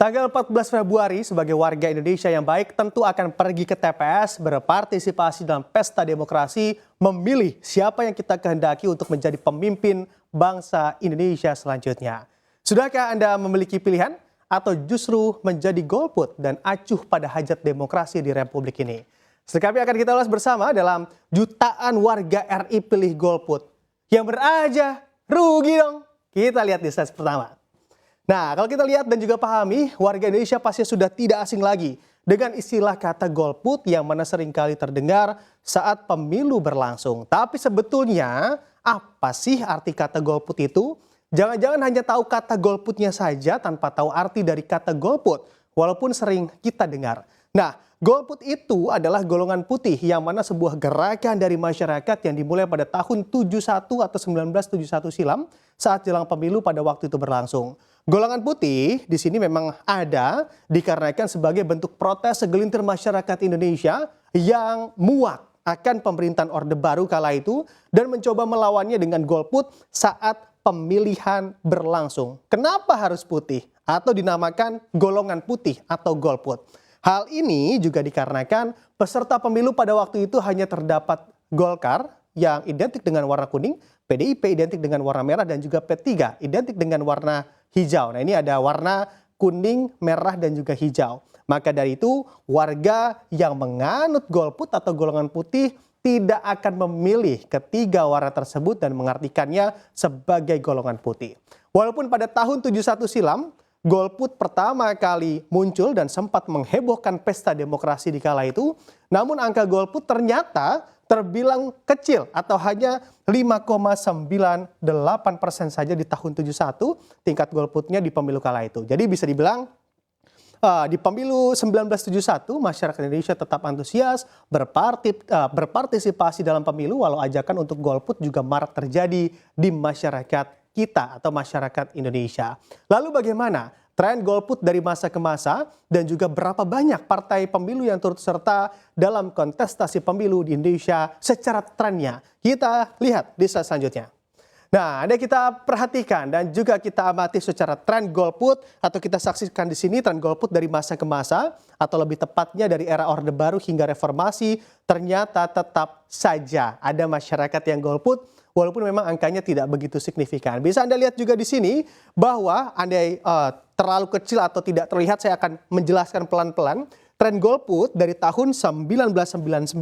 Tanggal 14 Februari sebagai warga Indonesia yang baik tentu akan pergi ke TPS, berpartisipasi dalam pesta demokrasi, memilih siapa yang kita kehendaki untuk menjadi pemimpin bangsa Indonesia selanjutnya. Sudahkah Anda memiliki pilihan atau justru menjadi golput dan acuh pada hajat demokrasi di Republik ini? Selengkapnya akan kita ulas bersama dalam jutaan warga RI pilih golput. Yang beraja rugi dong. Kita lihat di slide pertama. Nah, kalau kita lihat dan juga pahami, warga Indonesia pasti sudah tidak asing lagi dengan istilah kata golput yang mana seringkali terdengar saat pemilu berlangsung. Tapi sebetulnya apa sih arti kata golput itu? Jangan-jangan hanya tahu kata golputnya saja tanpa tahu arti dari kata golput, walaupun sering kita dengar. Nah, golput itu adalah golongan putih yang mana sebuah gerakan dari masyarakat yang dimulai pada tahun 71 atau 1971 silam saat jelang pemilu pada waktu itu berlangsung. Golongan putih di sini memang ada dikarenakan sebagai bentuk protes segelintir masyarakat Indonesia yang muak akan pemerintahan Orde Baru kala itu dan mencoba melawannya dengan golput saat pemilihan berlangsung. Kenapa harus putih atau dinamakan golongan putih atau golput? Hal ini juga dikarenakan peserta pemilu pada waktu itu hanya terdapat Golkar yang identik dengan warna kuning, PDIP identik dengan warna merah, dan juga P3 identik dengan warna hijau. Nah, ini ada warna kuning, merah, dan juga hijau. Maka dari itu, warga yang menganut golput atau golongan putih tidak akan memilih ketiga warna tersebut dan mengartikannya sebagai golongan putih. Walaupun pada tahun 71 silam, golput pertama kali muncul dan sempat menghebohkan pesta demokrasi di kala itu, namun angka golput ternyata terbilang kecil atau hanya 5,98% saja di tahun 71 tingkat golputnya di pemilu kala itu. Jadi bisa dibilang di pemilu 1971 masyarakat Indonesia tetap antusias berpartisipasi dalam pemilu, walau ajakan untuk golput juga marak terjadi di masyarakat kita atau masyarakat Indonesia. Lalu bagaimana tren golput dari masa ke masa dan juga berapa banyak partai pemilu yang turut serta dalam kontestasi pemilu di Indonesia secara trennya? Kita lihat di slide selanjutnya. Nah, ada kita perhatikan dan juga kita amati secara tren golput atau kita saksikan di sini tren golput dari masa ke masa atau lebih tepatnya dari era Orde Baru hingga reformasi, ternyata tetap saja ada masyarakat yang golput walaupun memang angkanya tidak begitu signifikan. Bisa Anda lihat juga di sini bahwa andai terlalu kecil atau tidak terlihat, saya akan menjelaskan pelan-pelan. Tren golput dari tahun 1999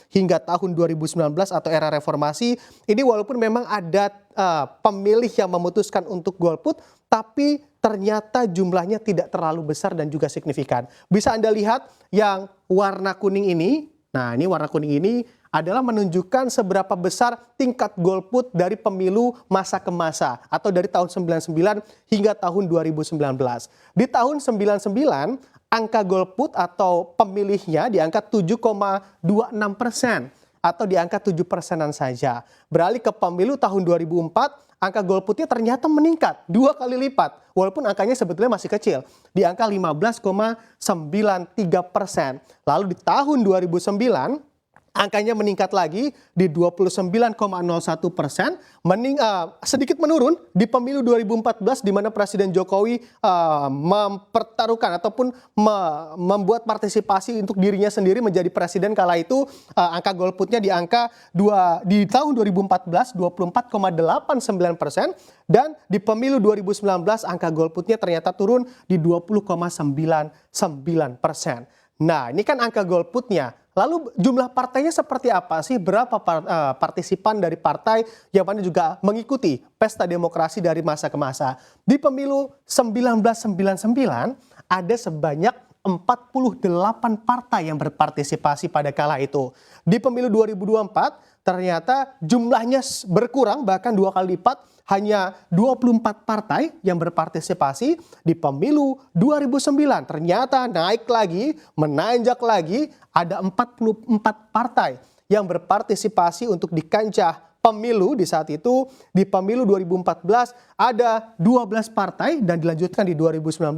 hingga tahun 2019 atau era reformasi ini walaupun memang ada pemilih yang memutuskan untuk golput, tapi ternyata jumlahnya tidak terlalu besar dan juga signifikan. Bisa Anda lihat yang warna kuning ini. Nah, ini warna kuning ini adalah menunjukkan seberapa besar tingkat golput dari pemilu masa ke masa atau dari tahun 99 hingga tahun 2019. Di tahun 99 angka golput atau pemilihnya di angka 7,26% atau di angka 7%-an saja. Beralih ke pemilu tahun 2004, angka golputnya ternyata meningkat 2 kali lipat. Walaupun angkanya sebetulnya masih kecil, di angka 15,93%. Lalu di tahun 2009, angkanya meningkat lagi di 29,01%, sedikit menurun di pemilu 2014 di mana Presiden Jokowi mempertaruhkan ataupun membuat partisipasi untuk dirinya sendiri menjadi presiden kala itu, angka golputnya di angka di tahun 2014 24,89% dan di pemilu 2019 angka golputnya ternyata turun di 20,99%. Nah, ini kan angka golputnya. Lalu jumlah partainya seperti apa sih? Berapa partisipan dari partai yang mana juga mengikuti pesta demokrasi dari masa ke masa? Di pemilu 1999 ada sebanyak 48 partai yang berpartisipasi pada kala itu. Di pemilu 2024 ternyata jumlahnya berkurang bahkan 2 kali lipat, hanya 24 partai yang berpartisipasi. Di pemilu 2009 ternyata naik lagi, menanjak lagi, ada 44 partai yang berpartisipasi untuk di kancah pemilu di saat itu. Di pemilu 2014 ada 12 partai dan dilanjutkan di 2019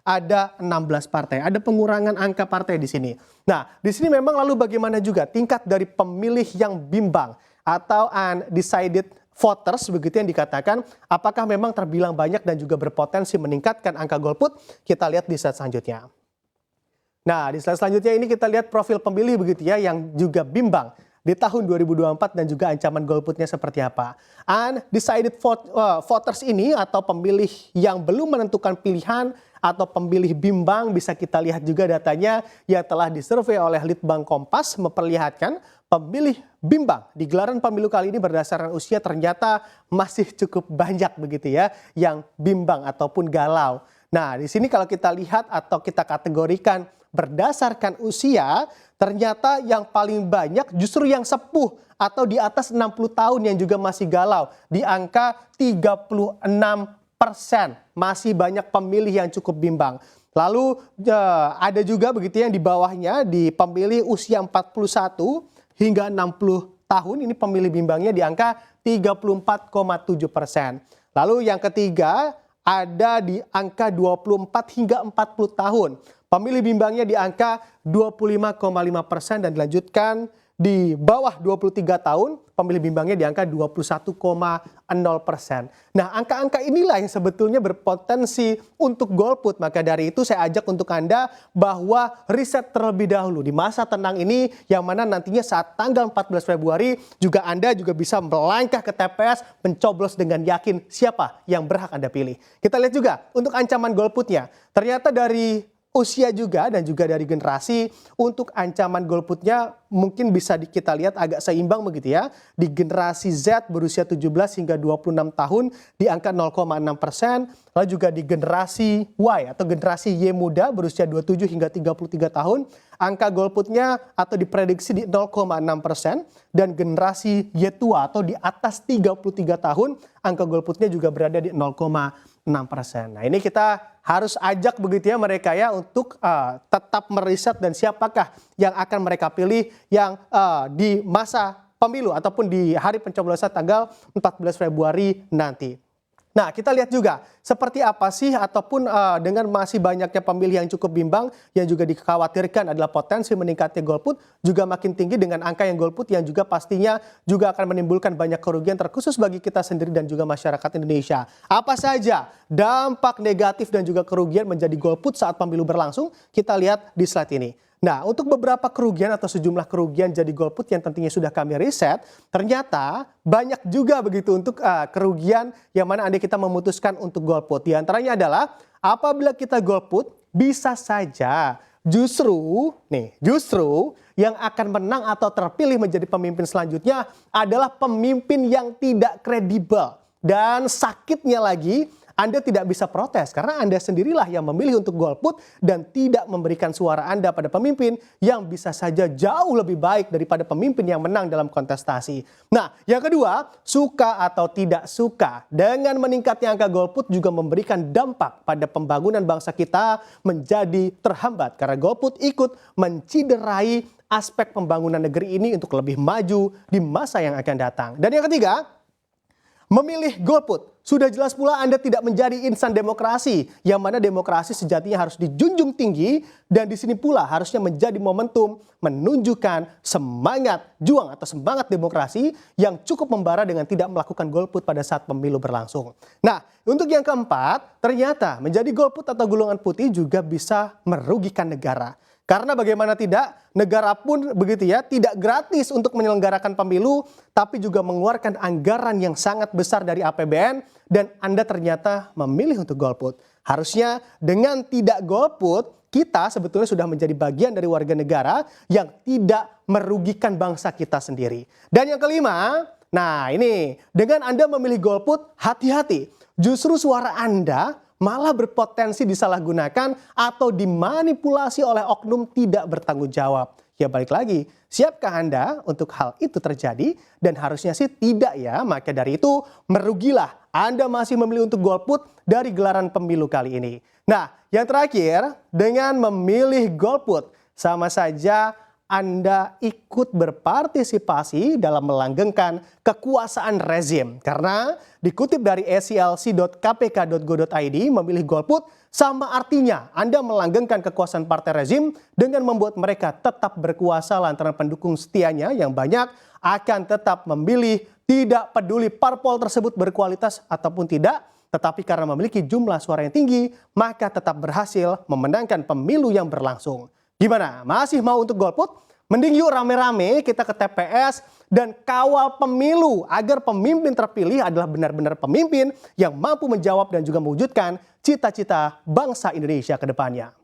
ada 16 partai. Ada pengurangan angka partai di sini. Nah, di sini memang lalu bagaimana juga tingkat dari pemilih yang bimbang atau undecided voters begitu yang dikatakan, apakah memang terbilang banyak dan juga berpotensi meningkatkan angka golput? Kita lihat di slide selanjutnya. Nah, di slide selanjutnya ini kita lihat profil pemilih begitu ya yang juga bimbang di tahun 2024 dan juga ancaman golputnya seperti apa. Undecided voters ini atau pemilih yang belum menentukan pilihan atau pemilih bimbang, bisa kita lihat juga datanya yang telah disurvei oleh Litbang Kompas memperlihatkan pemilih bimbang di gelaran pemilu kali ini berdasarkan usia ternyata masih cukup banyak begitu ya yang bimbang ataupun galau. Nah, di sini kalau kita lihat atau kita kategorikan berdasarkan usia, ternyata yang paling banyak justru yang sepuh atau di atas 60 tahun yang juga masih galau di angka 36%. Masih banyak pemilih yang cukup bimbang. Lalu ada juga begitu yang di bawahnya di pemilih usia 41 hingga 60 tahun, ini pemilih bimbangnya di angka 34,7%. Lalu yang ketiga ada di angka 24 hingga 40 tahun. Pemilih bimbangnya di angka 25,5% dan dilanjutkan di bawah 23 tahun, pemilih bimbangnya di angka 21,0%. Nah, angka-angka inilah yang sebetulnya berpotensi untuk golput. Maka dari itu saya ajak untuk Anda bahwa riset terlebih dahulu di masa tenang ini, yang mana nantinya saat tanggal 14 Februari juga Anda juga bisa melangkah ke TPS mencoblos dengan yakin siapa yang berhak Anda pilih. Kita lihat juga untuk ancaman golputnya. Ternyata dari usia juga dan juga dari generasi untuk ancaman golputnya mungkin bisa kita lihat agak seimbang begitu ya. Di generasi Z berusia 17 hingga 26 tahun di angka 0,6%. Lalu juga di generasi Y atau generasi Y muda berusia 27 hingga 33 tahun. Angka golputnya atau diprediksi di 0,6%. Dan generasi Y tua atau di atas 33 tahun angka golputnya juga berada di 0,6%. Nah, ini kita harus ajak begitu ya mereka ya untuk tetap meriset dan siapakah yang akan mereka pilih yang di masa pemilu ataupun di hari pencoblosan tanggal 14 Februari nanti. Nah, kita lihat juga seperti apa sih ataupun dengan masih banyaknya pemilih yang cukup bimbang yang juga dikhawatirkan adalah potensi meningkatnya golput juga makin tinggi dengan angka yang golput yang juga pastinya juga akan menimbulkan banyak kerugian terkhusus bagi kita sendiri dan juga masyarakat Indonesia. Apa saja dampak negatif dan juga kerugian menjadi golput saat pemilu berlangsung? Kita lihat di slide ini. Nah, untuk beberapa kerugian atau sejumlah kerugian jadi golput yang tentunya sudah kami riset, ternyata banyak juga begitu untuk kerugian yang mana Anda kita memutuskan untuk golput. Di antaranya adalah apabila kita golput bisa saja justru yang akan menang atau terpilih menjadi pemimpin selanjutnya adalah pemimpin yang tidak kredibel. Dan sakitnya lagi, Anda tidak bisa protes karena Anda sendirilah yang memilih untuk golput dan tidak memberikan suara Anda pada pemimpin yang bisa saja jauh lebih baik daripada pemimpin yang menang dalam kontestasi. Nah, yang kedua, suka atau tidak suka dengan meningkatnya angka golput juga memberikan dampak pada pembangunan bangsa kita menjadi terhambat karena golput ikut menciderai aspek pembangunan negeri ini untuk lebih maju di masa yang akan datang. Dan yang ketiga, memilih golput. Sudah jelas pula Anda tidak menjadi insan demokrasi, yang mana demokrasi sejatinya harus dijunjung tinggi dan di sini pula harusnya menjadi momentum menunjukkan semangat juang atau semangat demokrasi yang cukup membara dengan tidak melakukan golput pada saat pemilu berlangsung. Nah, untuk yang keempat, ternyata menjadi golput atau golongan putih juga bisa merugikan negara. Karena bagaimana tidak, negara pun begitu ya, tidak gratis untuk menyelenggarakan pemilu, tapi juga mengeluarkan anggaran yang sangat besar dari APBN dan Anda ternyata memilih untuk golput. Harusnya dengan tidak golput, kita sebetulnya sudah menjadi bagian dari warga negara yang tidak merugikan bangsa kita sendiri. Dan yang kelima, nah ini, dengan Anda memilih golput, hati-hati. Justru suara Anda malah berpotensi disalahgunakan atau dimanipulasi oleh oknum tidak bertanggung jawab. Ya balik lagi, siapkah Anda untuk hal itu terjadi? Dan harusnya sih tidak ya, maka dari itu merugilah Anda masih memilih untuk golput dari gelaran pemilu kali ini. Nah, yang terakhir, dengan memilih golput, sama saja Anda ikut berpartisipasi dalam melanggengkan kekuasaan rezim. Karena dikutip dari sclc.kpk.go.id, memilih golput sama artinya Anda melanggengkan kekuasaan partai rezim dengan membuat mereka tetap berkuasa lantaran pendukung setianya yang banyak akan tetap memilih Tidak peduli parpol tersebut berkualitas ataupun tidak, tetapi karena memiliki jumlah suara yang tinggi, maka tetap berhasil memenangkan pemilu yang berlangsung. Gimana? Masih mau untuk golput? Mending yuk rame-rame kita ke TPS dan kawal pemilu agar pemimpin terpilih adalah benar-benar pemimpin yang mampu menjawab dan juga mewujudkan cita-cita bangsa Indonesia ke depannya.